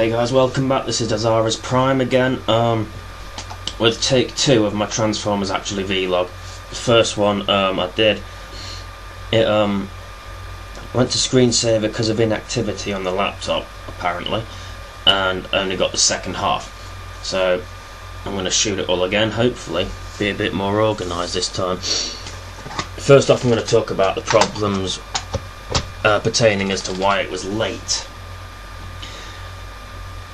Hey guys, welcome back. This is Dezaras Prime again, with take 2 of my Transformers Actually vlog. The first one I did, it went to screensaver because of inactivity on the laptop, apparently, and only got the second half. So I'm going to shoot it all again, hopefully, be a bit more organised this time. First off, I'm going to talk about the problems pertaining as to why it was late.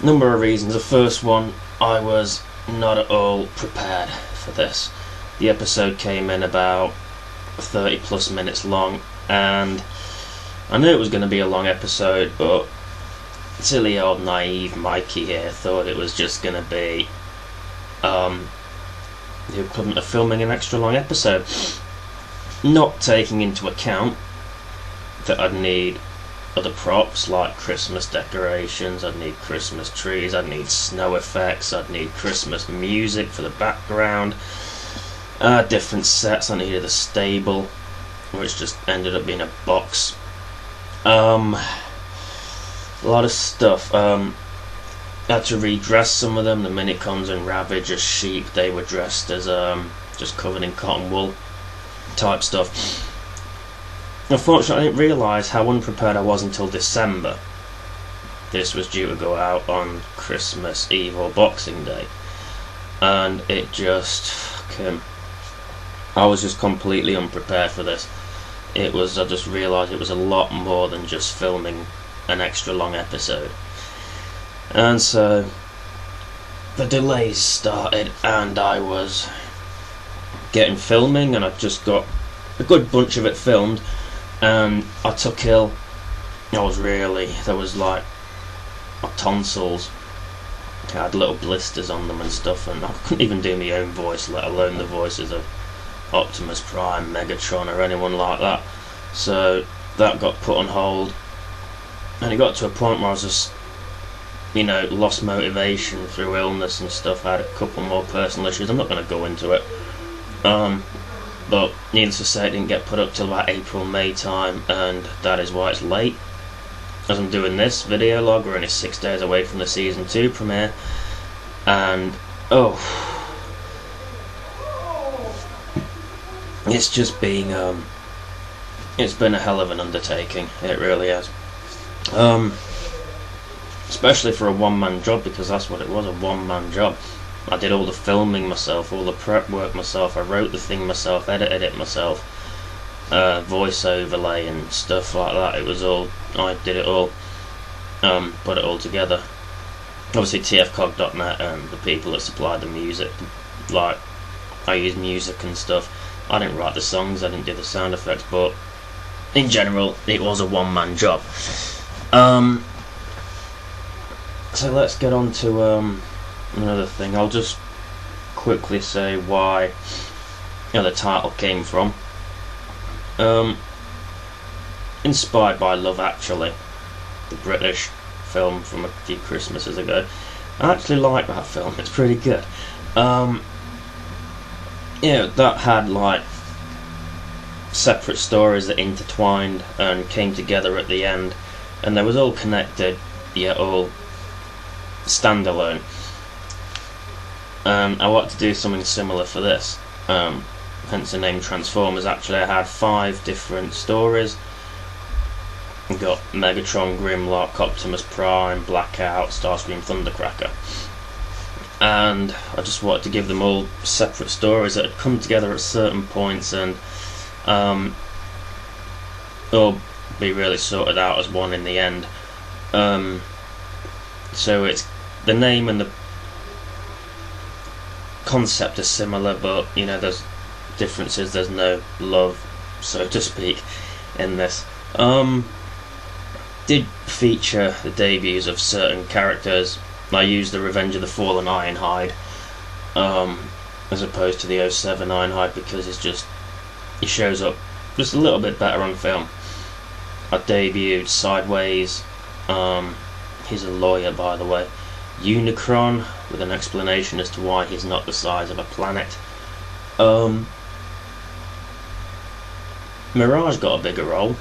Number of reasons. The first one, I was not at all prepared for this. The episode came in about 30 plus minutes long, and I knew it was going to be a long episode, but silly old naive Mikey here thought it was just going to be the equivalent of filming an extra long episode, not taking into account that I'd need other props like Christmas decorations, I'd need Christmas trees, I'd need snow effects, I'd need Christmas music for the background, different sets. I needed a stable, which just ended up being a box. A lot of stuff. I had to redress some of them. The Minicons and Ravage as sheep, they were dressed as just covered in cotton wool type stuff. Unfortunately, I didn't realise how unprepared I was until December. This was due to go out on Christmas Eve or Boxing Day, and it just I was just completely unprepared for this. I just realised it was a lot more than just filming an extra long episode. And so the delays started, and I was getting filming, and I just got a good bunch of it filmed, and I took ill. There was like my tonsils, I had little blisters on them and stuff, and I couldn't even do my own voice, let alone the voices of Optimus Prime, Megatron, or anyone like that. So that got put on hold, and it got to a point where I was just, lost motivation through illness and stuff. I had a couple more personal issues. I'm not going to go into it. But needless to say, it didn't get put up till about April, May time, and that is why it's late. As I'm doing this video log, we're only 6 days away from the Season 2 premiere, and it's just been it's been a hell of an undertaking. It really has. Especially for a one-man job, because that's what it was, a one-man job. I did all the filming myself, all the prep work myself, I wrote the thing myself, edited it myself, voice overlay and stuff like that. I did it all, put it all together. Obviously tfcog.net and the people that supplied the music, like, I use music and stuff. I didn't write the songs, I didn't do the sound effects, but in general it was a one-man job. So let's get on to another thing. I'll just quickly say why the title came from. Inspired by Love Actually, the British film from a few Christmases ago. I actually like that film, it's pretty good. That had like separate stories that intertwined and came together at the end, and they was all connected yet all standalone. I wanted to do something similar for this, hence the name Transformers. Actually, I had 5 different stories. We got Megatron, Grimlock, Optimus Prime, Blackout, Starscream, Thundercracker, and I just wanted to give them all separate stories that had come together at certain points and all be really sorted out as one in the end. So it's the name and the concept are similar, but there's differences. There's no love, so to speak, in this. Did feature the debuts of certain characters. I used the Revenge of the Fallen Ironhide as opposed to the 07 Ironhide, because he shows up just a little bit better on film. I debuted Sideways, he's a lawyer, by the way. Unicron, with an explanation as to why he's not the size of a planet. Mirage got a bigger role.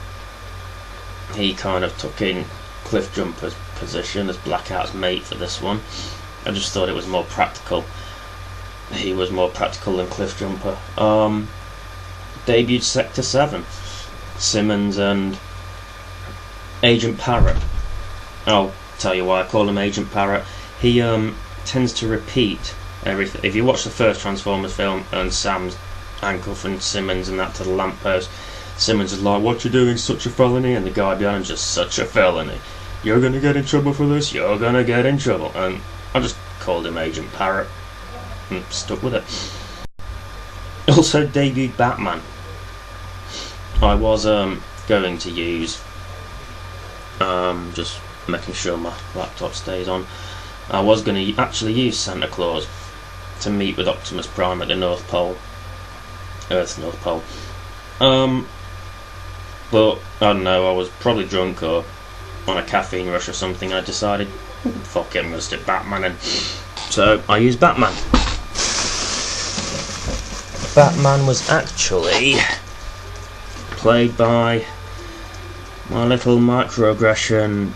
He kind of took in Cliff Jumper's position as Blackout's mate for this one. I just thought it was more practical. He was more practical than Cliffjumper. Debuted Sector 7. Simmons and Agent Parrot. I'll tell you why I call him Agent Parrot. He tends to repeat everything. If you watch the first Transformers film and Sam's handcuffing Simmons and that to the lamppost, Simmons is like, "What you're doing is such a felony," and the guy behind him just, "Such a felony. You're gonna get in trouble for this. You're gonna get in trouble." And I just called him Agent Parrot and stuck with it. Also debuted Batman. I was going to use just making sure my laptop stays on. I was going to actually use Santa Claus to meet with Optimus Prime at the North Pole, Earth's North Pole. But I don't know, I was probably drunk or on a caffeine rush or something. I decided, fuck it, I'm going to stick Batman in. So I used Batman. Batman was actually played by my little microaggression,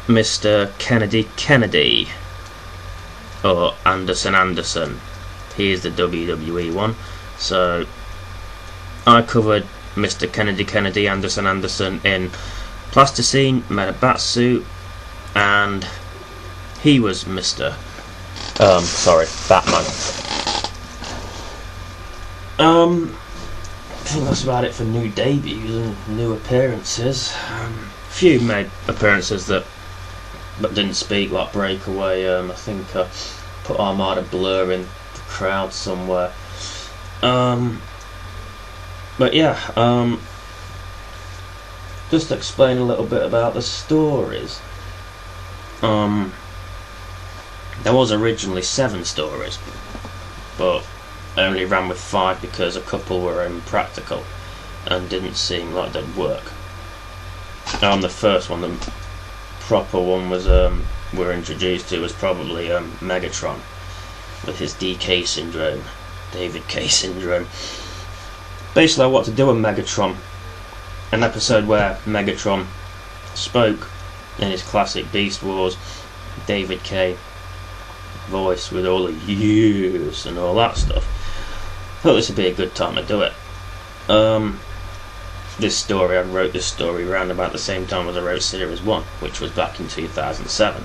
Mr. Kennedy, or Anderson. He is the WWE one. So I covered Mr. Kennedy Anderson in plasticine, made a bat suit, and he was Batman. I think that's about it for new debuts and new appearances. Few made appearances that didn't speak, like Breakaway. I think I put Armada Blur in the crowd somewhere. But yeah, just to explain a little bit about the stories. There was originally 7 stories, but I only ran with 5 because a couple were impractical and didn't seem like they'd work. The first one, the proper one, was we're introduced to was probably Megatron with his DK syndrome, David K syndrome. Basically, I want to do a Megatron, an episode where Megatron spoke in his classic Beast Wars David K voice with all the years and all that stuff. Thought this would be a good time to do it. I wrote this story around about the same time as I wrote Series 1, which was back in 2007.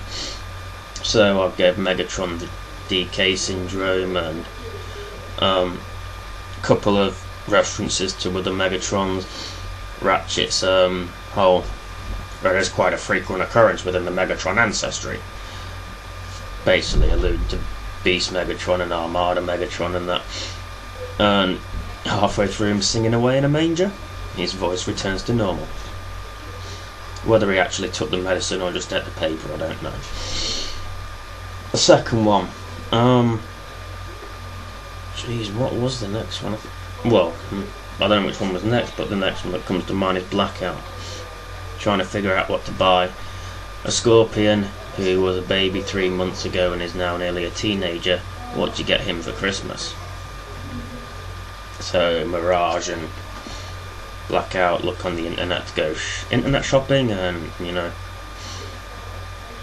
So I gave Megatron the DK syndrome and a couple of references to other Megatrons. Ratchet's whole, there is quite a frequent occurrence within the Megatron ancestry. Basically alluding to Beast Megatron and Armada Megatron and that. And halfway through him singing away in a manger, his voice returns to normal. Whether he actually took the medicine or just ate the paper, I don't know. The second one, jeez, what was the next one? Well, I don't know which one was next, but the next one that comes to mind is Blackout. Trying to figure out what to buy. A Scorpion who was a baby 3 months ago and is now nearly a teenager. What do you get him for Christmas? So Mirage and Blackout look on the internet to go internet shopping, and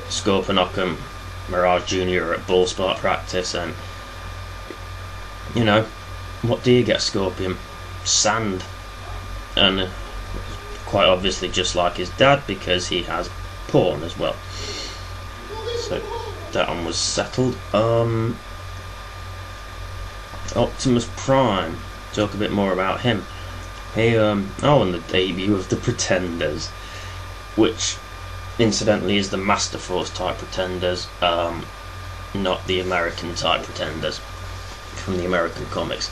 Scorponok, Mirage Jr. at ball sport practice, and what do you get Scorpion? Sand. And quite obviously just like his dad, because he has porn as well. So that one was settled. Optimus Prime, talk a bit more about him. He and the debut of the Pretenders, which incidentally is the Master Force type Pretenders, not the American type Pretenders from the American comics.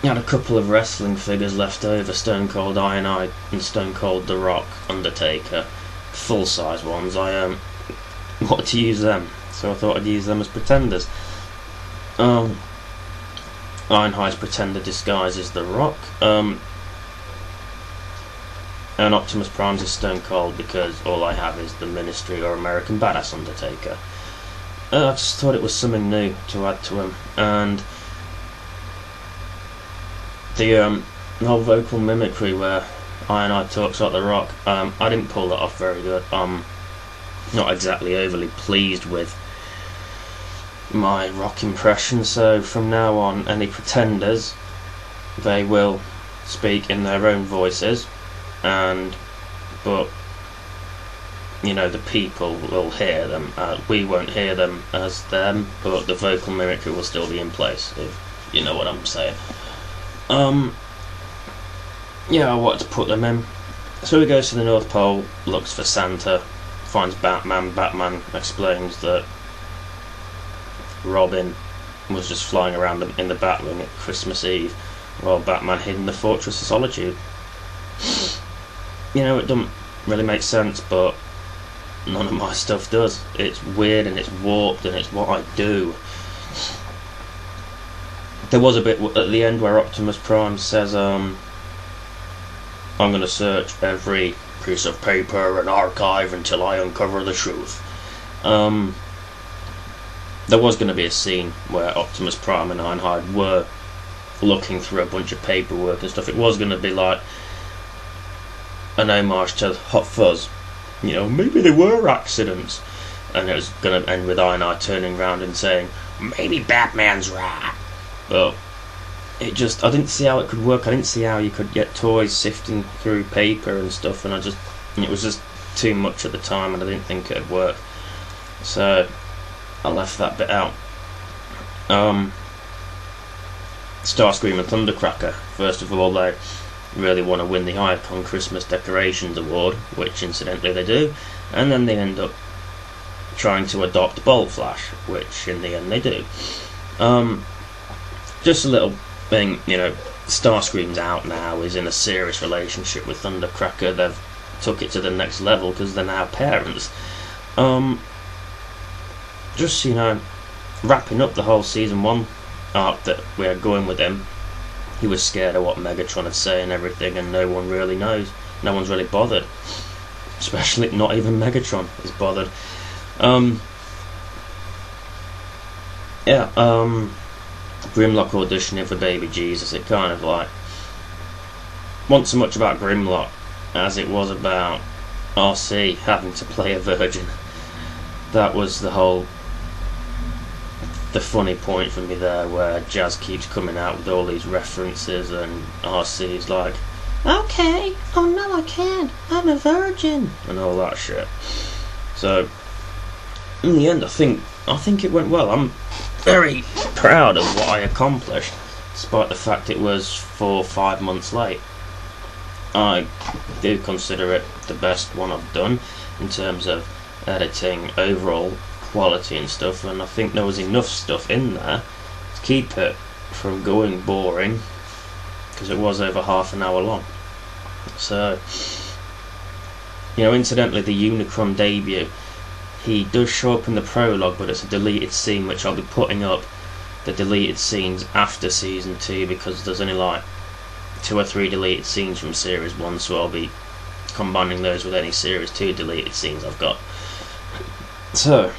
He had a couple of wrestling figures left over, Stone Cold Iron and Stone Cold The Rock, Undertaker, full size ones. I wanted to use them, so I thought I'd use them as Pretenders. Ironhide's Pretender disguises The Rock, and Optimus Prime's is Stone Cold because all I have is the Ministry or American Badass Undertaker. I just thought it was something new to add to him, and the whole vocal mimicry where I talks like the Rock. I didn't pull that off very good. Not exactly overly pleased with my Rock impression, so from now on, any pretenders, they will speak in their own voices, but you know, the people will hear them. We won't hear them as them, but the vocal mimicry will still be in place, if you know what I'm saying. Yeah, I wanted to put them in. So he goes to the North Pole, looks for Santa, finds Batman. Batman explains that Robin was just flying around in the Batwing at Christmas Eve, while Batman hid in the Fortress of Solitude. You know, it doesn't really make sense, but none of my stuff does. It's weird and it's warped and it's what I do. There was a bit at the end where Optimus Prime says, I'm going to search every piece of paper and archive until I uncover the truth. There was going to be a scene where Optimus Prime and Ironhide were looking through a bunch of paperwork and stuff. It was going to be like an homage to Hot Fuzz. You know, maybe they were accidents. And it was going to end with Ironhide turning around and saying, maybe Batman's right. But I didn't see how it could work. I didn't see how you could get toys sifting through paper and stuff, and it was just too much at the time, and I didn't think it'd work. So I left that bit out. Starscream and Thundercracker. First of all, they really want to win the Icon Christmas Decorations Award, which incidentally they do, and then they end up trying to adopt Bolt Flash, which in the end they do. Just a little thing, you know, Starscream's out now, is in a serious relationship with Thundercracker. They've took it to the next level because they're now parents. Just, you know, wrapping up the whole season 1 arc that we're going with him. He was scared of what Megatron would say and everything, and no one really knows. No one's really bothered. Especially not even Megatron is bothered. Grimlock auditioning for Baby Jesus, it kind of like wasn't so much about Grimlock as it was about RC having to play a virgin. That was the funny point for me there, where Jazz keeps coming out with all these references and RC's like, okay, oh no I can't, I'm a virgin, and all that shit. So in the end I think it went well. I'm very proud of what I accomplished, despite the fact it was 4 or 5 months late. I do consider it the best one I've done in terms of editing, overall quality and stuff, and I think there was enough stuff in there to keep it from going boring, because it was over half an hour long. So, you know, incidentally, the Unicron debut, he does show up in the prologue, but it's a deleted scene, which I'll be putting up the deleted scenes after season 2, because there's only like 2 or 3 deleted scenes from series 1, so I'll be combining those with any series 2 deleted scenes I've got. So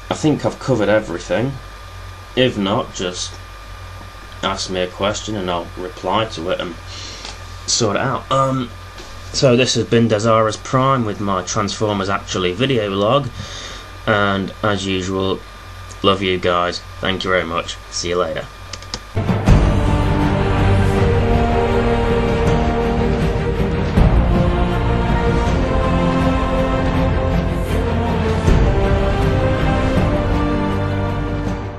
I think I've covered everything. If not, just ask me a question and I'll reply to it and sort it out. So this has been Dezaras Prime with my Transformers Actually video log, and as usual, love you guys, thank you very much, see you later.